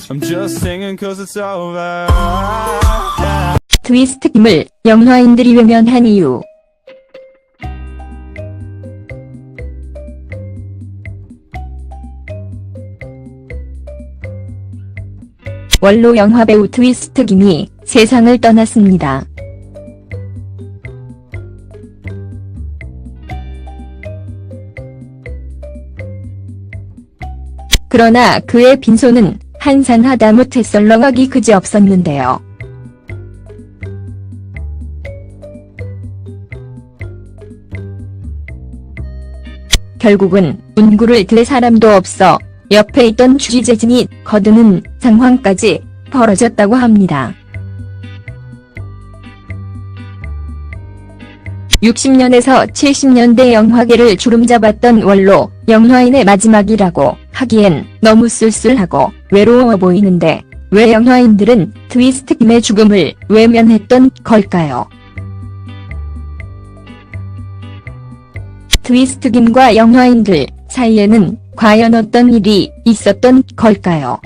I'm just singing cause it's over. 트위스트 김을 영화인들이 외면한 이유. 원로 영화배우 트위스트 김이 세상을 떠났습니다. 그러나 그의 빈소는 한산하다 못해 썰렁하기 그지없었는데요. 결국은 운구를 댈 사람도 없어 옆에 있던 취재진이 거드는 상황까지 벌어졌다고 합니다. 60년에서 70년대 영화계를 주름잡았던 원로 영화인의 마지막이라고 하기엔 너무 쓸쓸하고 외로워 보이는데 왜 영화인들은 트위스트 김의 죽음을 외면했던 걸까요? 트위스트 김과 영화인들 사이에는 과연 어떤 일이 있었던 걸까요?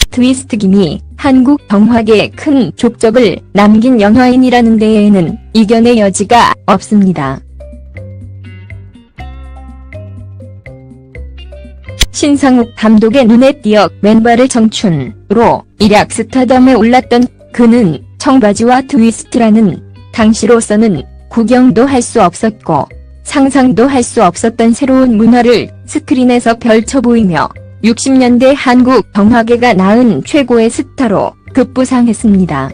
트위스트 김이 한국 영화계에 큰 족적을 남긴 영화인이라는 데에는 이견의 여지가 없습니다. 신상욱 감독의 눈에 띄어 맨발의 청춘으로 일약 스타덤에 올랐던 그는 청바지와 트위스트라는 당시로서는 구경도 할 수 없었고 상상도 할 수 없었던 새로운 문화를 스크린에서 펼쳐 보이며 60년대 한국 영화계가 낳은 최고의 스타로 급부상했습니다.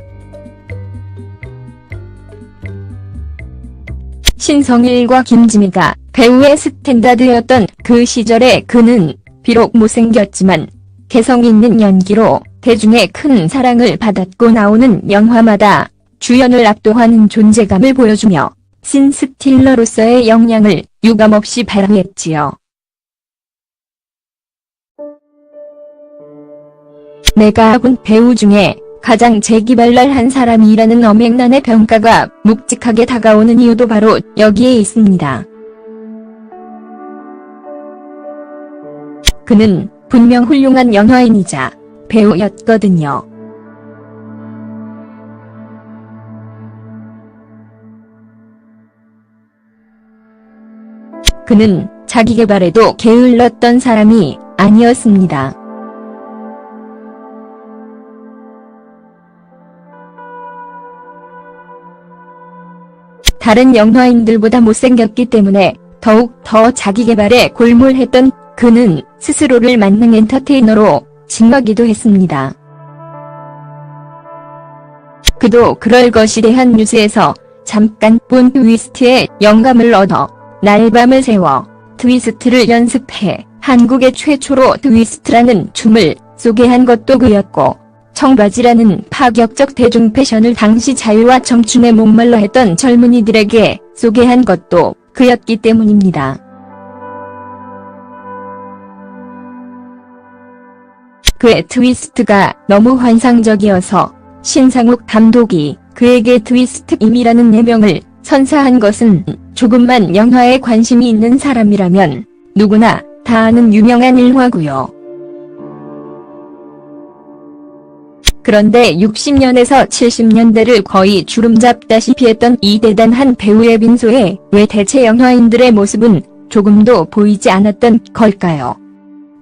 신성일과 김지미가 배우의 스탠다드였던 그 시절에 그는 비록 못생겼지만 개성 있는 연기로 대중의 큰 사랑을 받았고 나오는 영화마다 주연을 압도하는 존재감을 보여주며 신스틸러로서의 역량을 유감없이 발휘했지요. 내가 본 배우 중에 가장 재기발랄한 사람이라는 엄앵란의 평가가 묵직하게 다가오는 이유도 바로 여기에 있습니다. 그는 분명 훌륭한 영화인이자 배우였거든요. 그는 자기계발에도 게을렀던 사람이 아니었습니다. 다른 영화인들보다 못생겼기 때문에 더욱 더 자기계발에 골몰했던 그는 스스로를 만능 엔터테이너로 칭하기도 했습니다. 그도 그럴 것이 대한 뉴스에서 잠깐 본 트위스트의 영감을 얻어 날밤을 새워 트위스트를 연습해 한국의 최초로 트위스트라는 춤을 소개한 것도 그였고 청바지라는 파격적 대중 패션을 당시 자유와 청춘에 목말라 했던 젊은이들에게 소개한 것도 그였기 때문입니다. 그의 트위스트가 너무 환상적이어서 신상욱 감독이 그에게 트위스트 김이라는 예명을 선사한 것은 조금만 영화에 관심이 있는 사람이라면 누구나 다 아는 유명한 일화고요. 그런데 60년에서 70년대를 거의 주름잡다시피 했던 이 대단한 배우의 빈소에 왜 대체 영화인들의 모습은 조금도 보이지 않았던 걸까요?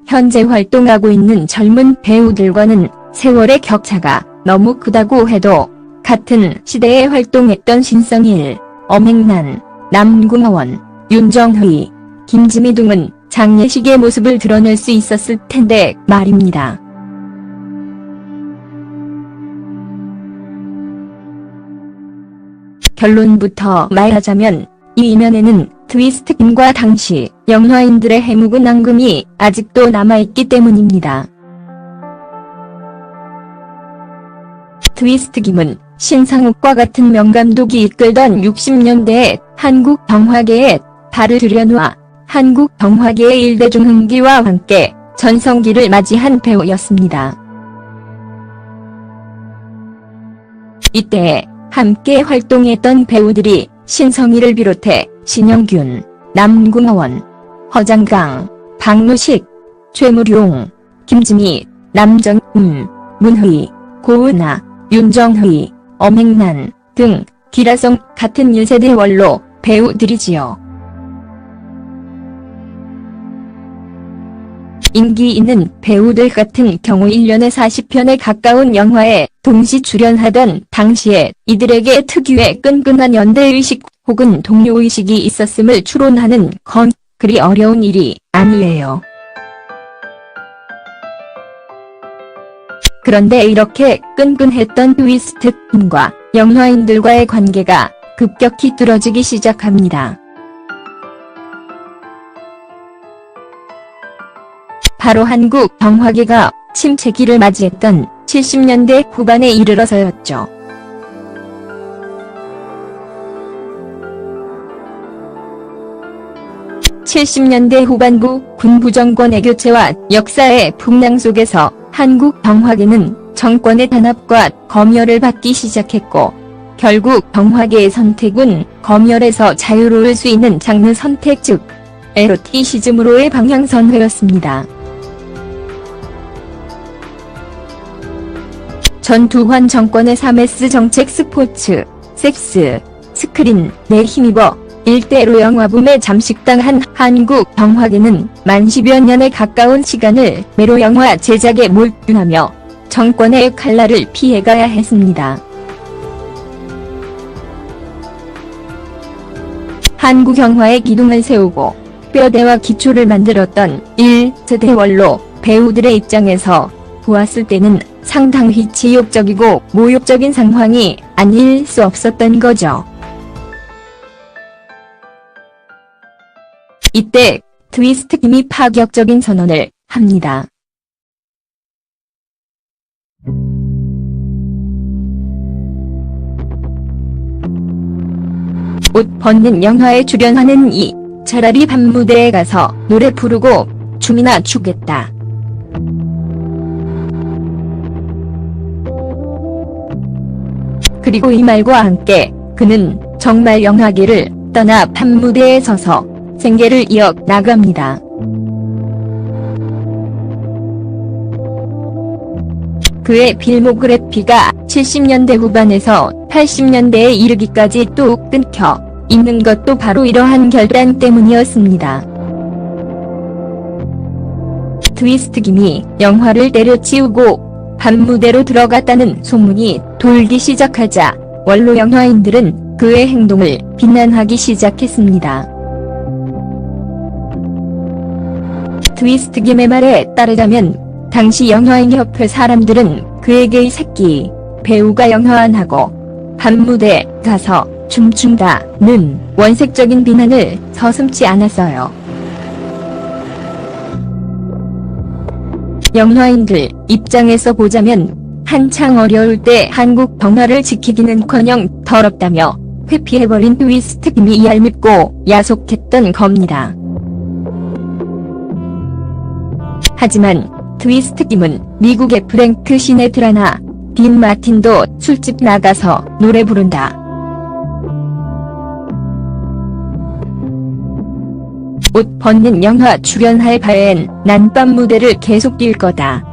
현재 활동하고 있는 젊은 배우들과는 세월의 격차가 너무 크다고 해도 같은 시대에 활동했던 신성일, 엄앵란, 남궁원, 윤정휘, 김지미 등은 장례식의 모습을 드러낼 수 있었을 텐데 말입니다. 결론부터 말하자면 이 이면에는 트위스트 김과 당시 영화인들의 해묵은 앙금이 아직도 남아있기 때문입니다. 트위스트 김은 신상욱과 같은 명감독이 이끌던 60년대에 한국 영화계에 발을 들여놓아 한국 영화계의 일대중 흥기와 함께 전성기를 맞이한 배우였습니다. 이때에 함께 활동했던 배우들이 신성일을 비롯해 신영균, 남궁원, 허장강, 박무식, 최무룡, 김진희, 남정음, 문휘, 고은아, 윤정휘, 엄행란 등 기라성 같은 1세대 원로 배우들이지요. 인기 있는 배우들 같은 경우 1년에 40편에 가까운 영화에 동시 출연하던 당시에 이들에게 특유의 끈끈한 연대의식 혹은 동료의식이 있었음을 추론하는 건 그리 어려운 일이 아니에요. 그런데 이렇게 끈끈했던 트위스트팀과 영화인들과의 관계가 급격히 뚫어지기 시작합니다. 바로 한국 영화계가 침체기를 맞이했던 70년대 후반에 이르러서였죠. (70년대) 후반부 군부 정권의 교체와 역사의 풍랑 속에서 한국 영화계는 정권의 탄압과 검열을 받기 시작했고, 결국 영화계의 선택은 검열에서 자유로울 수 있는 장르 선택 즉 에로티시즘으로의 방향선회였습니다. 전두환 정권의 3S 정책 스포츠, 섹스, 스크린, 내 힘입어 일대로 영화붐에 잠식당한 한국 영화계는 만 10여 년에 가까운 시간을 매로 영화 제작에 몰두하며 정권의 칼날을 피해가야 했습니다. 한국 영화의 기둥을 세우고 뼈대와 기초를 만들었던 1세대 원로 배우들의 입장에서 보았을 때는 상당히 치욕적이고 모욕적인 상황이 아닐 수 없었던 거죠. 이때 트위스트팀이 파격적인 선언을 합니다. 옷 벗는 영화에 출연하는 차라리 밤무대에 가서 노래 부르고 춤이나 추겠다. 그리고 이 말과 함께 그는 정말 영화계를 떠나 밤무대에 서서 생계를 이어나갑니다. 그의 필모그래피가 70년대 후반에서 80년대에 이르기까지 뚝 끊겨 있는 것도 바로 이러한 결단 때문이었습니다. 트위스트김이 영화를 때려치우고 밤무대로 들어갔다는 소문이 돌기 시작하자 원로 영화인들은 그의 행동을 비난하기 시작했습니다. 트위스트김의 말에 따르자면 당시 영화인협회 사람들은 그에게 이 새끼, 배우가 영화 안 하고 밤무대 가서 춤춘다는 원색적인 비난을 서슴지 않았어요. 영화인들 입장에서 보자면 한창 어려울 때 한국 영화를 지키기는커녕 더럽다며 회피해버린 트위스트김이 얄밉고 야속했던 겁니다. 하지만 트위스트김은 미국의 프랭크 시네트라나 딘 마틴도 술집 나가서 노래 부른다. 옷 벗는 영화 출연할 바엔 난 밤무대를 계속 뛸 거다.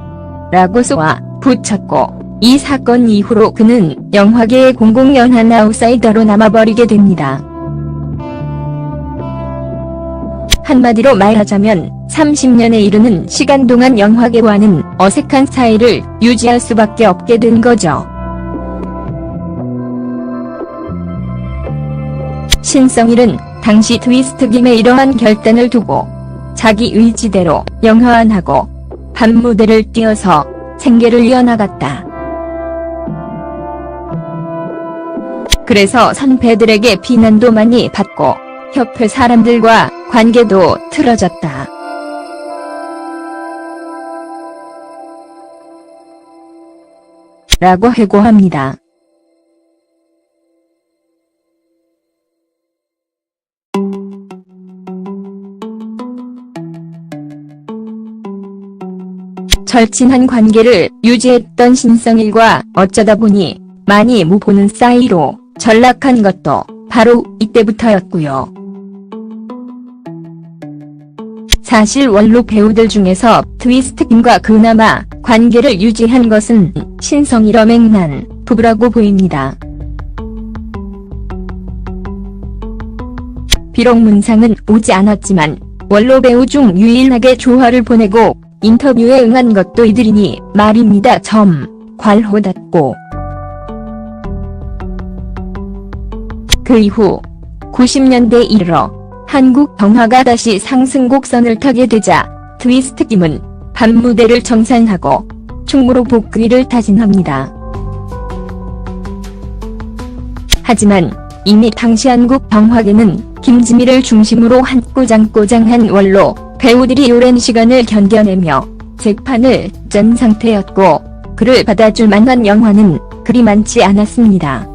라고 쏘아 붙였고 이 사건 이후로 그는 영화계의 공공연한 아웃사이더로 남아버리게 됩니다. 한마디로 말하자면 30년에 이르는 시간 동안 영화계와는 어색한 사이를 유지할 수밖에 없게 된 거죠. 신성일은 당시 트위스트김의 이러한 결단을 두고 자기 의지대로 영화 안 하고 밤무대를 뛰어서 생계를 이어나갔다. 그래서 선배들에게 비난도 많이 받고 협회 사람들과 관계도 틀어졌다. 라고 회고합니다. 절친한 관계를 유지했던 신성일과 어쩌다 보니 많이 못 보는 사이로 전락한 것도 바로 이때부터였고요. 사실 원로 배우들 중에서 트위스트 김과 그나마 관계를 유지한 것은 신성일 엄앵란 부부라고 보입니다. 비록 문상은 오지 않았지만 원로 배우 중 유일하게 조화를 보내고 인터뷰에 응한 것도 이들이니 말입니다. 괄호 닫고. 그 이후 90년대 이르러 한국 영화가 다시 상승 곡선을 타게 되자 트위스트 김은 밤무대를 정산하고 충무로 복귀를 다짐합니다. 하지만 이미 당시 한국 영화계는 김지미를 중심으로 한 꼬장꼬장한 원로 배우들이 오랜 시간을 견뎌내며 재판을 짠 상태였고 그를 받아줄 만한 영화는 그리 많지 않았습니다.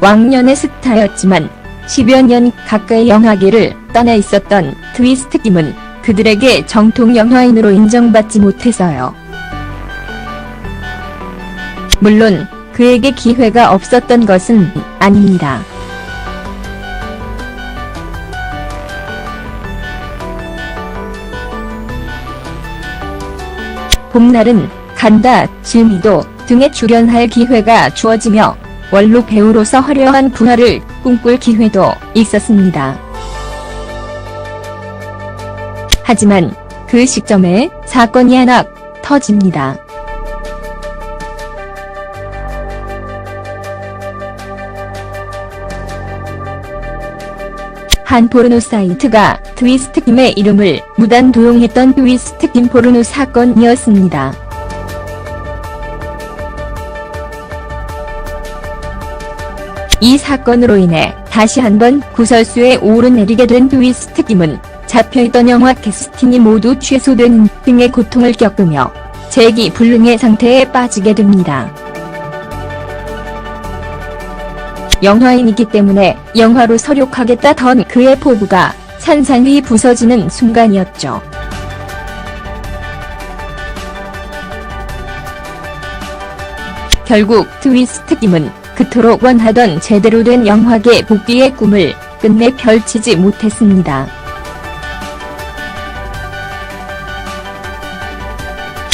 왕년의 스타였지만 10여 년 가까이 영화계를 떠나 있었던 트위스트 김은 그들에게 정통 영화인으로 인정받지 못해서요. 물론 그에게 기회가 없었던 것은 아닙니다. 봄날은 간다, 실미도 등에 출연할 기회가 주어지며 원로 배우로서 화려한 부활을 꿈꿀 기회도 있었습니다. 하지만 그 시점에 사건이 하나 터집니다. 한 포르노 사이트가 트위스트 김의 이름을 무단 도용했던 트위스트 김 포르노 사건이었습니다. 이 사건으로 인해 다시 한번 구설수에 오르내리게 된 트위스트 김은 잡혀있던 영화 캐스팅이 모두 취소되는 등의 고통을 겪으며 재기불능의 상태에 빠지게 됩니다. 영화인이기 때문에 영화로 서력하겠다던 그의 포부가 산산이 부서지는 순간이었죠. 결국 트위스트 김은 그토록 원하던 제대로 된 영화계 복귀의 꿈을 끝내 펼치지 못했습니다.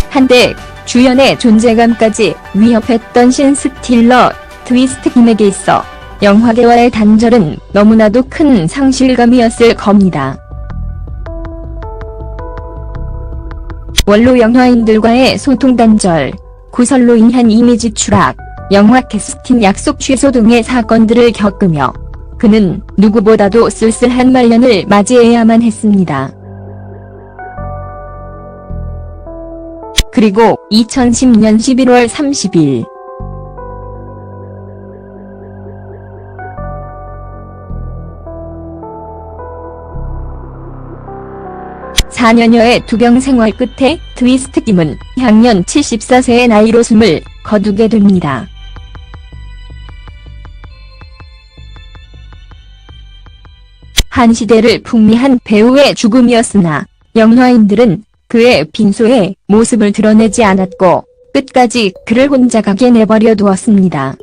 한때 주연의 존재감까지 위협했던 신 스틸러 트위스트 김에게 있어 영화계와의 단절은 너무나도 큰 상실감이었을 겁니다. 원로 영화인들과의 소통 단절, 구설로 인한 이미지 추락, 영화 캐스팅 약속 취소 등의 사건들을 겪으며 그는 누구보다도 쓸쓸한 말년을 맞이해야만 했습니다. 그리고 2010년 11월 30일 4년여의 투병 생활 끝에 트위스트 김은 향년 74세의 나이로 숨을 거두게 됩니다. 한 시대를 풍미한 배우의 죽음이었으나 영화인들은 그의 빈소의 모습을 드러내지 않았고 끝까지 그를 혼자 가게 내버려 두었습니다.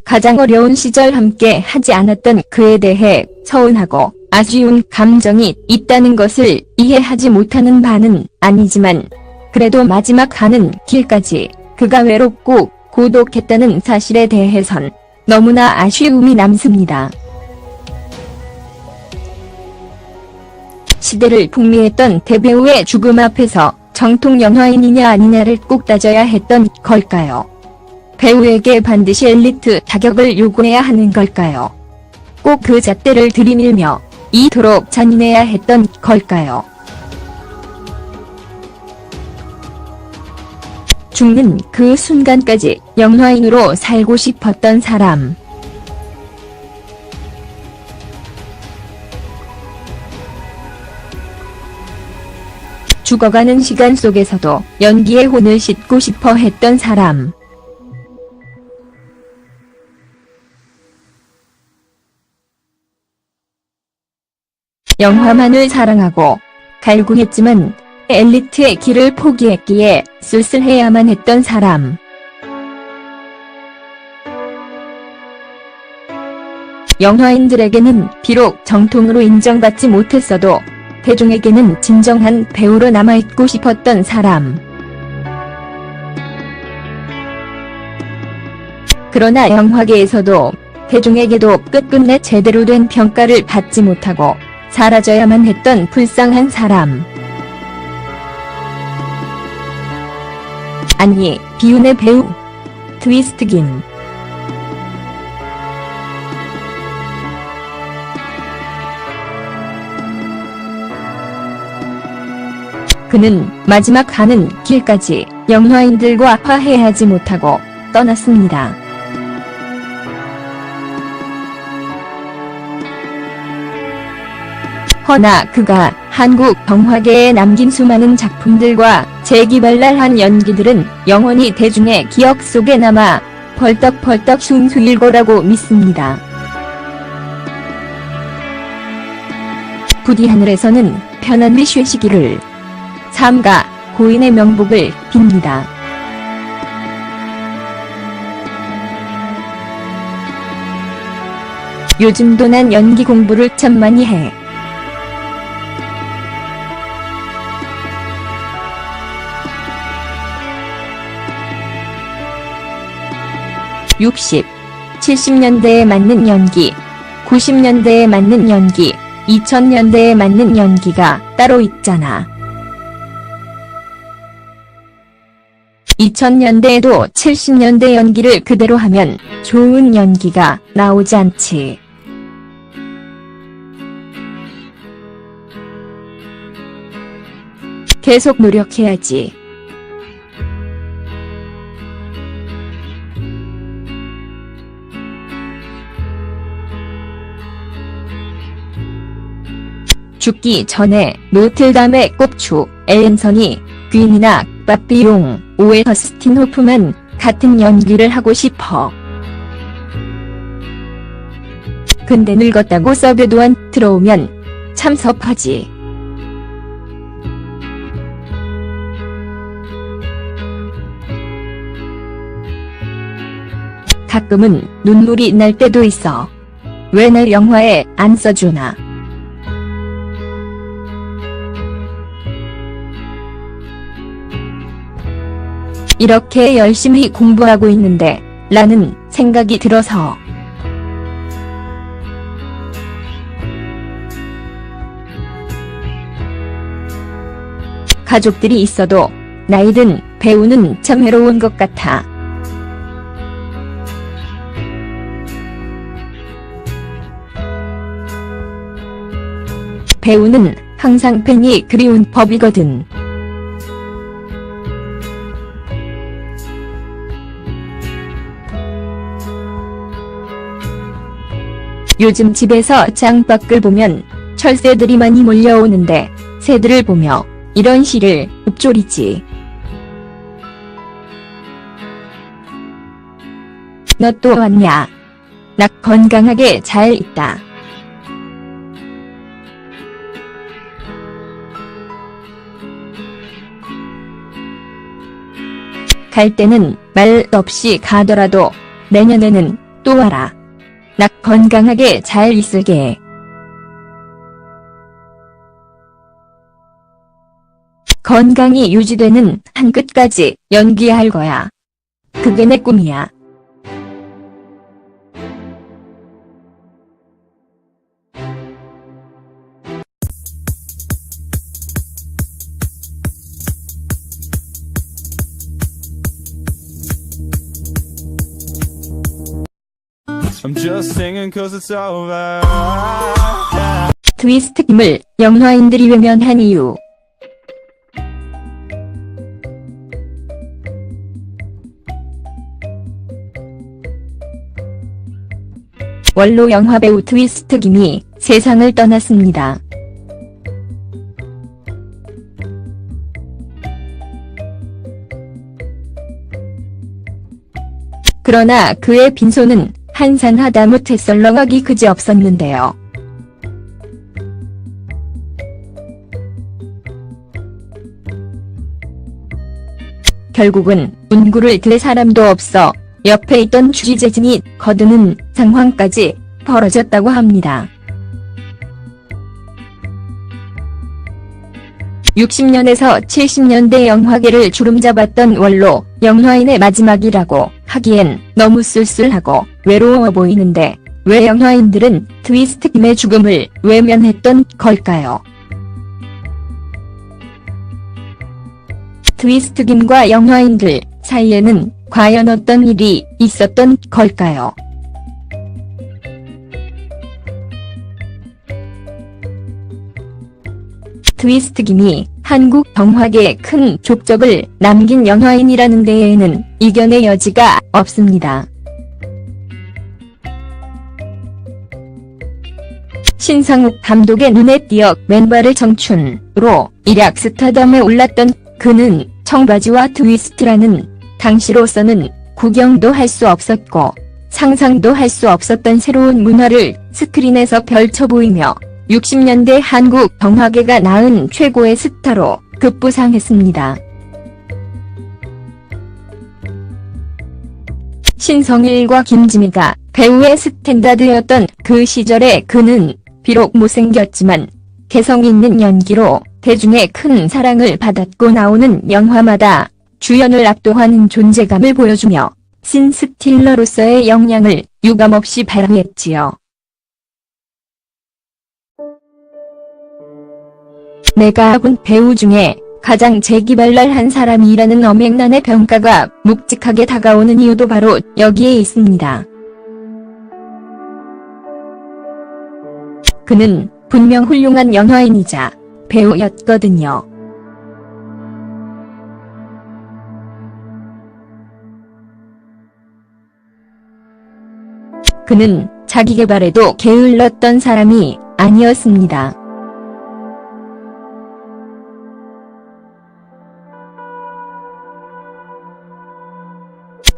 가장 어려운 시절 함께 하지 않았던 그에 대해 서운하고 아쉬운 감정이 있다는 것을 이해하지 못하는 바는 아니지만 그래도 마지막 가는 길까지 그가 외롭고 고독했다는 사실에 대해선 너무나 아쉬움이 남습니다. 시대를 풍미했던 대배우의 죽음 앞에서 정통 영화인이냐 아니냐를 꼭 따져야 했던 걸까요? 배우에게 반드시 엘리트 자격을 요구해야 하는 걸까요? 꼭 그 잣대를 들이밀며 이토록 잔인해야 했던 걸까요? 죽는 그 순간까지 영화인으로 살고 싶었던 사람. 죽어가는 시간 속에서도 연기에 혼을 싣고 싶어 했던 사람. 영화만을 사랑하고 갈구했지만 엘리트의 길을 포기했기에 쓸쓸해야만 했던 사람. 영화인들에게는 비록 정통으로 인정받지 못했어도 대중에게는 진정한 배우로 남아있고 싶었던 사람. 그러나 영화계에서도 대중에게도 끝끝내 제대로 된 평가를 받지 못하고 사라져야만 했던 불쌍한 사람. 아니, 비운의 배우 트위스트 김. 그는 마지막 가는 길까지 영화인들과 화해하지 못하고 떠났습니다. 허나 그가 한국 영화계에 남긴 수많은 작품들과 재기발랄한 연기들은 영원히 대중의 기억 속에 남아 벌떡벌떡 숭숭일 거라고 믿습니다. 부디 하늘에서는 편안히 쉬시기를 삼가 고인의 명복을 빕니다. 요즘도 난 연기 공부를 참 많이 해. (60) 70년대에 맞는 연기, 90년대에 맞는 연기, 2000년대에 맞는 연기가 따로 있잖아. 2000년대에도 70년대 연기를 그대로 하면 좋은 연기가 나오지 않지. 계속 노력해야지. 죽기 전에 노틀담의 꼽추, 앤서니 퀸이나 빠삐용, 오에 더스틴 호프만 같은 연기를 하고 싶어. 근데 늙었다고 서브도안 들어오면 참 섭하지. 가끔은 눈물이 날 때도 있어. 왜 날 영화에 안 써주나. 이렇게 열심히 공부하고 있는데 라는 생각이 들어서. 가족들이 있어도 나이든 배우는 참 외로운 것 같아. 배우는 항상 팬이 그리운 법이거든. 요즘 집에서 창밖을 보면 철새들이 많이 몰려오는데 새들을 보며 이런 시를 읊조리지. 너 또 왔냐? 나 건강하게 잘 있다. 갈 때는 말 없이 가더라도 내년에는 또 와라. 나 건강하게 잘 있을게. 건강이 유지되는 한 끝까지 연기할 거야. 그게 내 꿈이야. I'm just singing cause it's over. 트위스트 김을 영화인들이 외면한 이유. 원로 영화배우 트위스트 김이 세상을 떠났습니다. 그러나 그의 빈소는 한산하다못해 썰렁하기 그지없었는데요. 결국은 운구를 들 사람도 없어 옆에 있던 주지재진이 거드는 상황까지 벌어졌다고 합니다. 60년에서 70년대 영화계를 주름잡았던 원로 영화인의 마지막이라고 하기엔 너무 쓸쓸하고 외로워 보이는데 왜 영화인들은 트위스트 김의 죽음을 외면했던 걸까요? 트위스트 김과 영화인들 사이에는 과연 어떤 일이 있었던 걸까요? 트위스트 김이 한국 영화계에 큰 족적을 남긴 영화인이라는 데에는 이견의 여지가 없습니다. 신상욱 감독의 눈에 띄어 맨발의 청춘으로 일약 스타덤에 올랐던 그는 청바지와 트위스트라는 당시로서는 구경도 할 수 없었고 상상도 할 수 없었던 새로운 문화를 스크린에서 펼쳐 보이며 60년대 한국 영화계가 낳은 최고의 스타로 급부상했습니다. 신성일과 김지미가 배우의 스탠다드였던 그 시절에 그는 비록 못생겼지만 개성 있는 연기로 대중의 큰 사랑을 받았고 나오는 영화마다 주연을 압도하는 존재감을 보여주며 신스틸러로서의 역량을 유감없이 발휘했지요. 내가 본 배우 중에 가장 재기발랄한 사람이라는 엄앵란의 평가가 묵직하게 다가오는 이유도 바로 여기에 있습니다. 그는 분명 훌륭한 영화인이자 배우였거든요. 그는 자기계발에도 게을렀던 사람이 아니었습니다.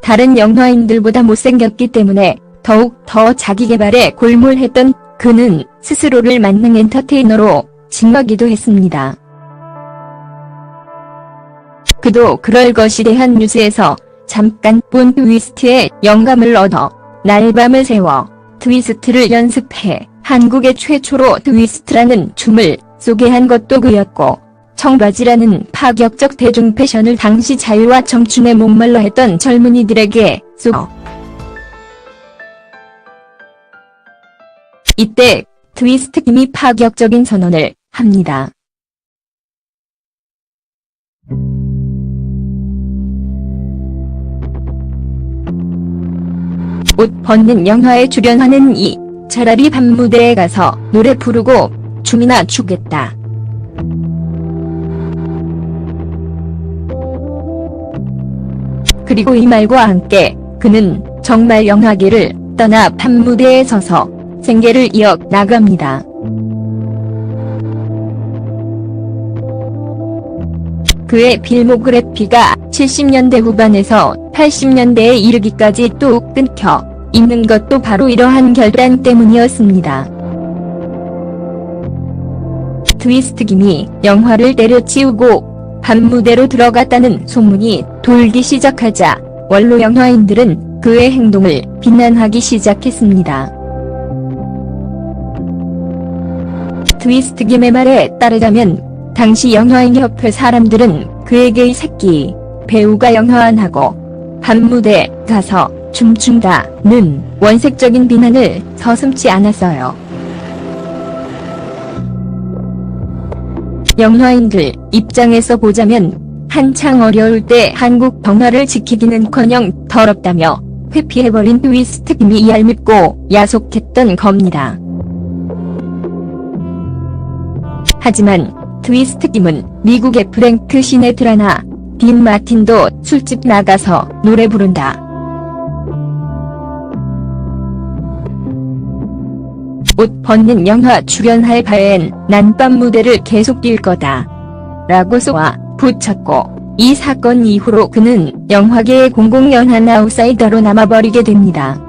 다른 영화인들보다 못생겼기 때문에 더욱 더 자기계발에 골몰했던 그는 스스로를 만능 엔터테이너로 칭하기도 했습니다. 그도 그럴 것이 대한 뉴스에서 잠깐 본 트위스트에 영감을 얻어 날밤을 새워 트위스트를 연습해 한국의 최초로 트위스트라는 춤을 소개한 것도 그였고 청바지라는 파격적 대중 패션을 당시 자유와 청춘에 목말라 했던 젊은이들에게 쏘. 이때 트위스트 김이 파격적인 선언을 합니다. 옷 벗는 영화에 출연하는 이 차라리 밤무대에 가서 노래 부르고 춤이나 추겠다. 그리고 이 말과 함께 그는 정말 영화계를 떠나 밤무대에 서서 생계를 이어나갑니다. 그의 필모그래피가 70년대 후반에서 80년대에 이르기까지 뚝 끊겨 있는 것도 바로 이러한 결단 때문이었습니다. 트위스트 김이 영화를 때려치우고 밤무대로 들어갔다는 소문이 돌기 시작하자 원로 영화인들은 그의 행동을 비난하기 시작했습니다. 트위스트 김의 말에 따르자면 당시 영화인협회 사람들은 그에게 이 새끼 배우가 영화 안 하고 밤무대 가서 춤춘다는 원색적인 비난을 서슴지 않았어요. 영화인들 입장에서 보자면 한창 어려울 때 한국 영화를 지키기는커녕 더럽다며 회피해버린 트위스트 김이 얄밉고 야속했던 겁니다. 하지만 트위스트 김은 미국의 프랭크 시네트라나 딘 마틴도 술집 나가서 노래 부른다. 옷 벗는 영화 출연할 바엔 난 밤무대를 계속 뛸 거다. 라고 쏘아 붙였고 이 사건 이후로 그는 영화계의 공공연한 아웃사이더로 남아버리게 됩니다.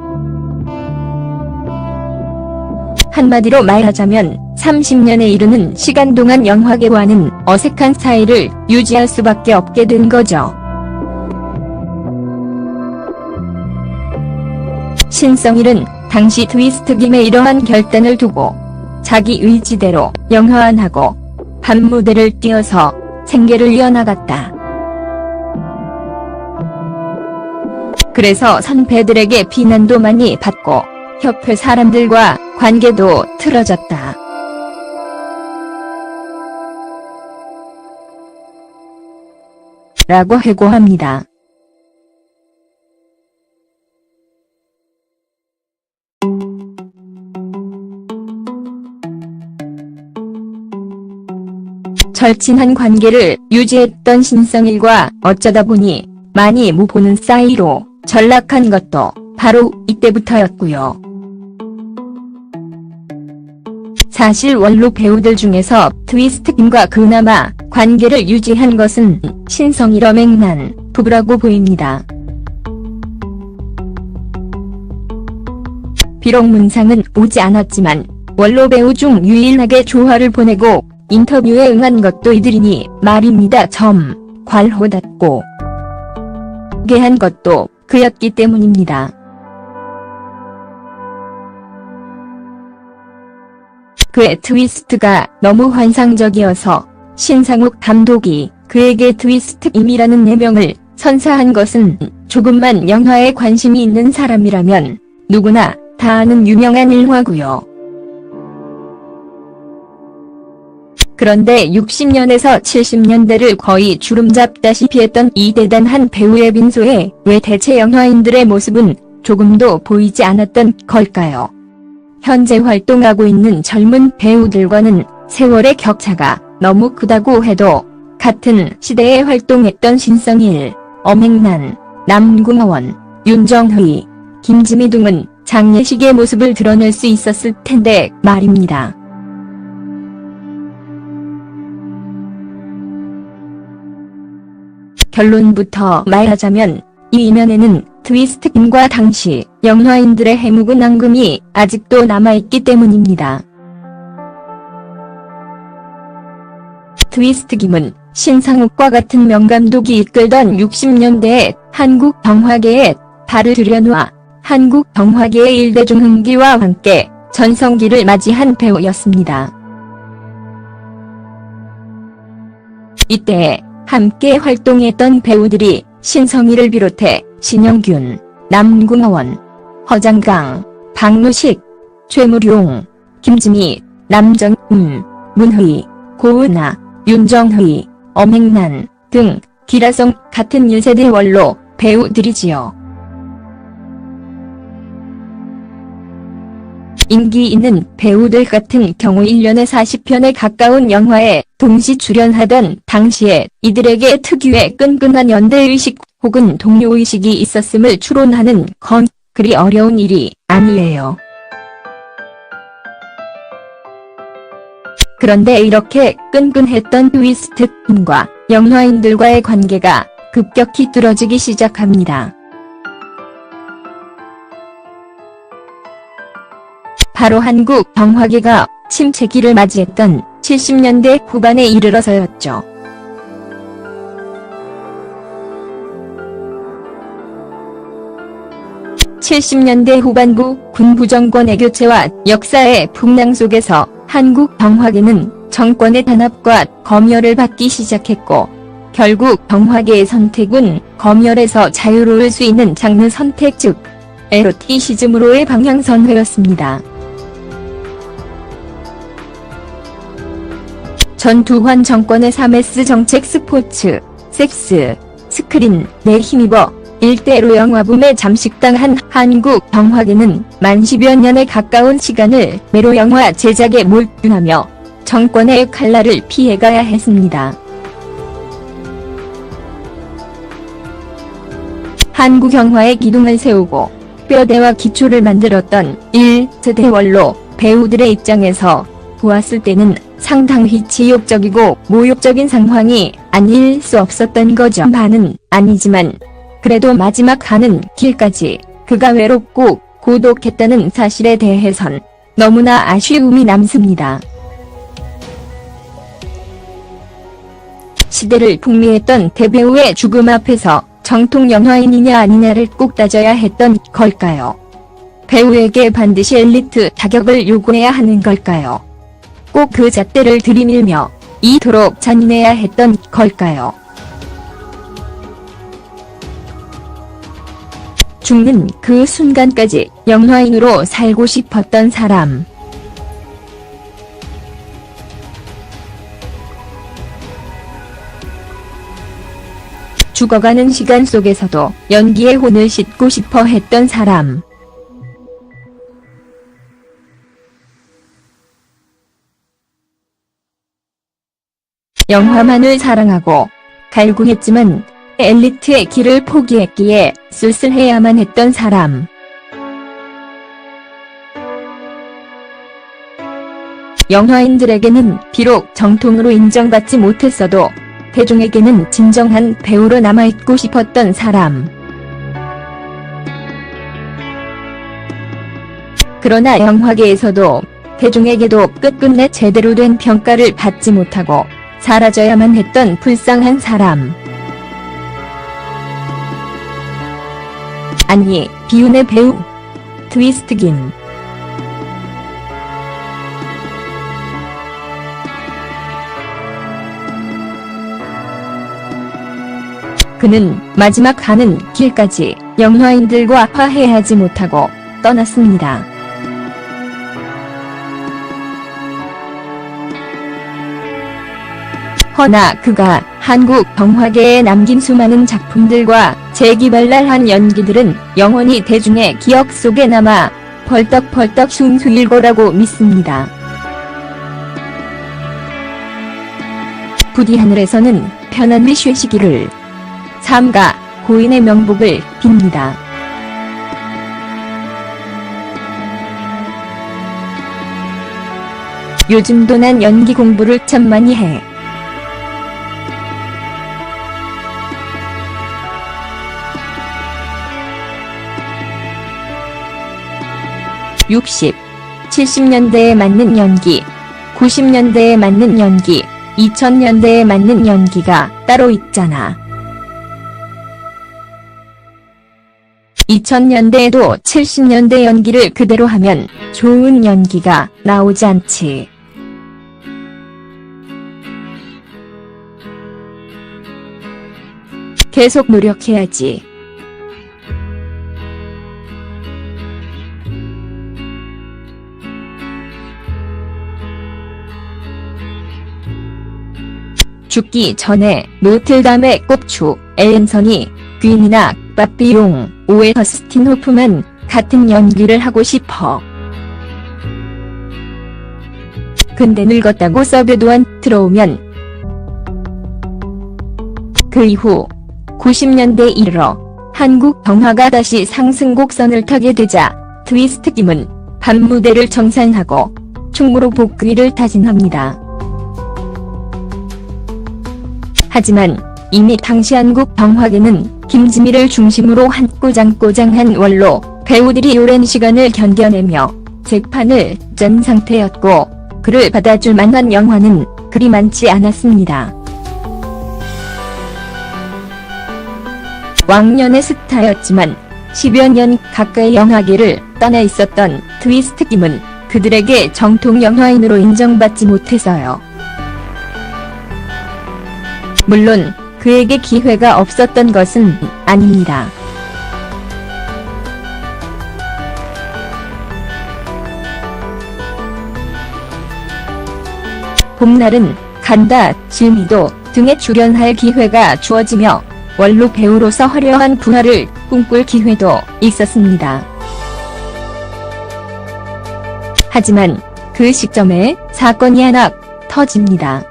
한마디로 말하자면 30년에 이르는 시간 동안 영화계와는 어색한 사이를 유지할 수밖에 없게 된 거죠. 신성일은 당시 트위스트 김의 이러한 결단을 두고 자기 의지대로 영화안하고 밤무대를 뛰어서 생계를 이어나갔다. 그래서 선배들에게 비난도 많이 받고 협회 사람들과 관계도 틀어졌다. 라고 회고합니다. 절친한 관계를 유지했던 신성일과 어쩌다 보니 많이 못 보는 사이로 전락한 것도 바로 이때부터였고요. 사실 원로 배우들 중에서 트위스트 김과 그나마 관계를 유지한 것은 신성일 엄앵란 부부라고 보입니다. 비록 문상은 오지 않았지만 원로 배우 중 유일하게 조화를 보내고 인터뷰에 응한 것도 이들이니 말입니다. 괄호닫고 한 것도 그였기 때문입니다. 그의 트위스트가 너무 환상적이어서 신상욱 감독이 그에게 트위스트 임이라는 예명을 선사한 것은 조금만 영화에 관심이 있는 사람이라면 누구나 다 아는 유명한 일화고요. 그런데 60년에서 70년대를 거의 주름잡다시피 했던 이 대단한 배우의 빈소에 왜 대체 영화인들의 모습은 조금도 보이지 않았던 걸까요? 현재 활동하고 있는 젊은 배우들과는 세월의 격차가 너무 크다고 해도 같은 시대에 활동했던 신성일, 엄앵란, 남궁원, 윤정휘, 김지미 등은 장례식의 모습을 드러낼 수 있었을 텐데 말입니다. 결론부터 말하자면 이 이면에는 트위스트 김과 당시 영화인들의 해묵은 앙금이 아직도 남아있기 때문입니다. 트위스트 김은 신상욱과 같은 명감독이 이끌던 60년대에 한국 영화계에 발을 들여놓아 한국 영화계의 일대중 흥기와 함께 전성기를 맞이한 배우였습니다. 이때 함께 활동했던 배우들이 신성일을 비롯해 신영균, 남궁원, 허장강, 박무식, 최무룡, 김지미, 남정음, 문휘, 고은아, 윤정휘, 엄앵란 등 기라성 같은 1세대 원로 배우들이지요. 인기 있는 배우들 같은 경우 1년에 40편에 가까운 영화에 동시 출연하던 당시에 이들에게 특유의 끈끈한 연대의식 혹은 동료의식이 있었음을 추론하는 건 그리 어려운 일이 아니에요. 그런데 이렇게 끈끈했던 트위스트 팀과 영화인들과의 관계가 급격히 뚫어지기 시작합니다. 바로 한국 영화계가 침체기를 맞이했던 70년대 후반에 이르러서였죠. (70년대) 후반부 군부 정권의 교체와 역사의 풍랑 속에서 한국 영화계는 정권의 단합과 검열을 받기 시작했고 결국 영화계의 선택은 검열에서 자유로울 수 있는 장르 선택 즉 에로티시즘으로의 방향선회였습니다. 전두환 정권의 3S 정책 스포츠, 섹스, 스크린, 내 힘입어 일대로 영화붐에 잠식당한 한국 영화계는 만 10여 년에 가까운 시간을 매로 영화 제작에 몰두하며 정권의 칼날을 피해가야 했습니다. 한국 영화의 기둥을 세우고 뼈대와 기초를 만들었던 1세대 원로 배우들의 입장에서 보았을 때는 상당히 치욕적이고 모욕적인 상황이 아닐 수 없었던 거죠. 반은 아니지만 그래도 마지막 가는 길까지 그가 외롭고 고독했다는 사실에 대해선 너무나 아쉬움이 남습니다. 시대를 풍미했던 대배우의 죽음 앞에서 정통 영화인이냐 아니냐를 꼭 따져야 했던 걸까요? 배우에게 반드시 엘리트 자격을 요구해야 하는 걸까요? 꼭 그 잣대를 들이밀며 이토록 잔인해야 했던 걸까요? 죽는 그 순간까지 영화인으로 살고 싶었던 사람. 죽어가는 시간 속에서도 연기의 혼을 싣고 싶어 했던 사람. 영화만을 사랑하고 갈구했지만 엘리트의 길을 포기했기에 쓸쓸해야만 했던 사람. 영화인들에게는 비록 정통으로 인정받지 못했어도 대중에게는 진정한 배우로 남아있고 싶었던 사람. 그러나 영화계에서도 대중에게도 끝끝내 제대로 된 평가를 받지 못하고 사라져야만 했던 불쌍한 사람. 아니, 비운의 배우 트위스트김. 그는 마지막 가는 길까지 영화인들과 화해하지 못하고 떠났습니다. 허나 그가 한국 영화계에 남긴 수많은 작품들과 재기발랄한 연기들은 영원히 대중의 기억 속에 남아 벌떡벌떡 숭숭일 거라고 믿습니다. 부디 하늘에서는 편안히 쉬시기를. 삼가 고인의 명복을 빕니다. 요즘도 난 연기 공부를 참 많이 해. (60) 70년대에 맞는 연기, 90년대에 맞는 연기, 2000년대에 맞는 연기가 따로 있잖아. 2000년대에도 70년대 연기를 그대로 하면 좋은 연기가 나오지 않지. 계속 노력해야지. 죽기 전에 노틀담의 꼽추, 앨런선이 퀸이나 빠삐용, 오에 더스틴 호프만 같은 연기를 하고 싶어. 근데 늙었다고 서베도안 들어오면 그 이후 90년대에 이르러 한국 영화가 다시 상승곡선을 타게 되자 트위스트김은 밤무대를 정산하고 충무로 복귀를 다짐합니다. 하지만 이미 당시 한국 영화계는 김지미를 중심으로 한 꼬장꼬장한 원로 배우들이 오랜 시간을 견뎌내며 재판을 짠 상태였고 그를 받아줄 만한 영화는 그리 많지 않았습니다. 왕년의 스타였지만 10여 년 가까이 영화계를 떠나 있었던 트위스트김은 그들에게 정통 영화인으로 인정받지 못해서요. 물론 그에게 기회가 없었던 것은 아닙니다. 봄날은 간다, 질미도 등에 출연할 기회가 주어지며 원로 배우로서 화려한 부활을 꿈꿀 기회도 있었습니다. 하지만 그 시점에 사건이 하나 터집니다.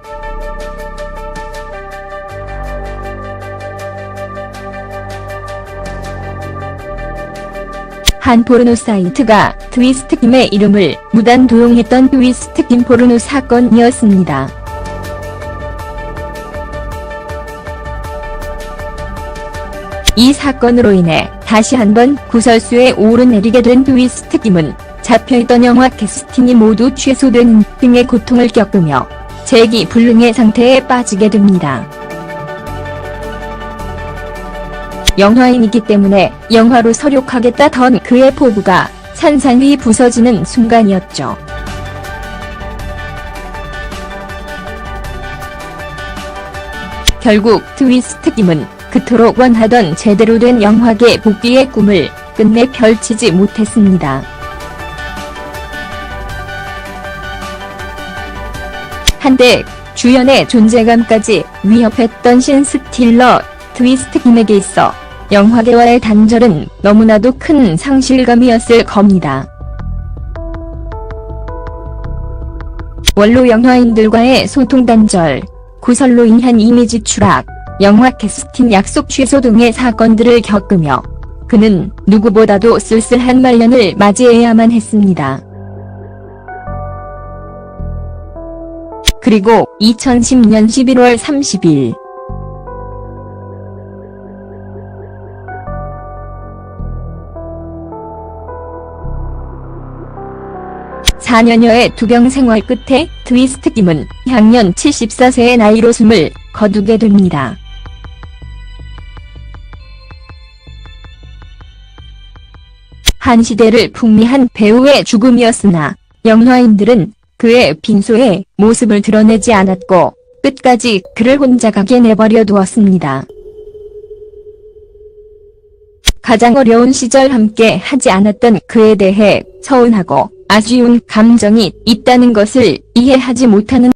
한 포르노 사이트가 트위스트김의 이름을 무단 도용했던 트위스트김 포르노 사건이었습니다. 이 사건으로 인해 다시 한번 구설수에 오르내리게 된 트위스트김은 잡혀있던 영화 캐스팅이 모두 취소된 등의 고통을 겪으며 재기불능의 상태에 빠지게 됩니다. 영화인이기 때문에 영화로 서력하겠다던 그의 포부가 산산이 부서지는 순간이었죠. 결국 트위스트 김은 그토록 원하던 제대로 된 영화계 복귀의 꿈을 끝내 펼치지 못했습니다. 한때 주연의 존재감까지 위협했던 신스틸러 트위스트 김에게 있어 영화계와의 단절은 너무나도 큰 상실감이었을 겁니다. 원로 영화인들과의 소통 단절, 구설로 인한 이미지 추락, 영화 캐스팅 약속 취소 등의 사건들을 겪으며 그는 누구보다도 쓸쓸한 말년을 맞이해야만 했습니다. 그리고 2010년 11월 30일 4년여의 투병 생활 끝에 트위스트 김은 향년 74세의 나이로 숨을 거두게 됩니다. 한 시대를 풍미한 배우의 죽음이었으나 영화인들은 그의 빈소에 모습을 드러내지 않았고 끝까지 그를 혼자 가게 내버려 두었습니다. 가장 어려운 시절 함께 하지 않았던 그에 대해 서운하고 아쉬운 감정이 있다는 것을 이해하지 못하는